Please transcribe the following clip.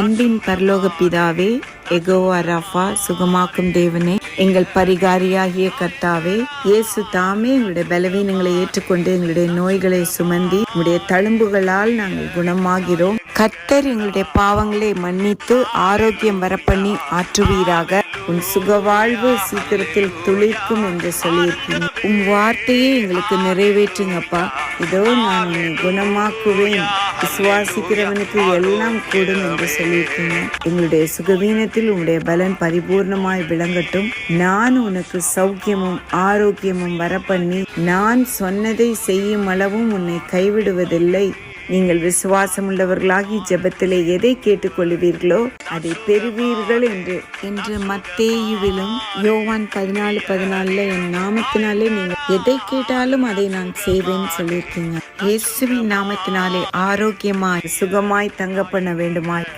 அன்பின் பரலோக பிதாவே, எகோவா ராஃபா, சுகமாக்கும் தேவனே, எங்கள் பரிகாரியாகிய கர்த்தாவே, இயேசு தாமே எங்களுடைய பலவீனங்களை ஏற்றுக்கொண்டு எங்களுடைய நோய்களை சுமந்தி உங்களுடைய தழும்புகளால் நாங்கள் குணமாகிறோம். கர்த்தர் எங்களுடைய பாவங்களை மன்னித்து ஆரோக்கியம் வரப்பண்ணி ஆற்றுவீராக. உன் சுகவாழ்வு சீக்கிரத்தில் துளிர்க்கும் என்று சொல்லியிருக்கீங்க. உன் வார்த்தையை எங்களுக்கு நிறைவேற்றுங்கப்பா. இதோ நான் உன்னை குணமாக்குவேன், விசுவாசிக்கிறவனுக்கு எல்லாம் கூடும் என்று சொல்லியிருக்கீங்க. எங்களுடைய சுகவீனத்தில் உன்னுடைய பலன் பரிபூர்ணமாய் விளங்கட்டும். நான் உனக்கு சௌக்கியமும் ஆரோக்கியமும் வரப்பண்ணி நான் சொன்னதை செய்யும் அளவும் உன்னை கைவிடுவதில்லை. நீங்கள் விசுவாசம் உள்ளவர்களாகி ஜெபத்திலே எதை கேட்டுக்கொள்வீர்களோ அதை பெறுவீர்கள் என்று மத்தேயுவிலும் யோவான் 14:14 என் நாமத்தினாலே நீங்கள் எதை கேட்டாலும் அதை நான் செய்வேன் சொல்லியிருக்கீங்க. இயேசுவின் நாமத்தினாலே ஆரோக்கியமாய் சுகமாய் தங்க பண்ண வேண்டுமாய்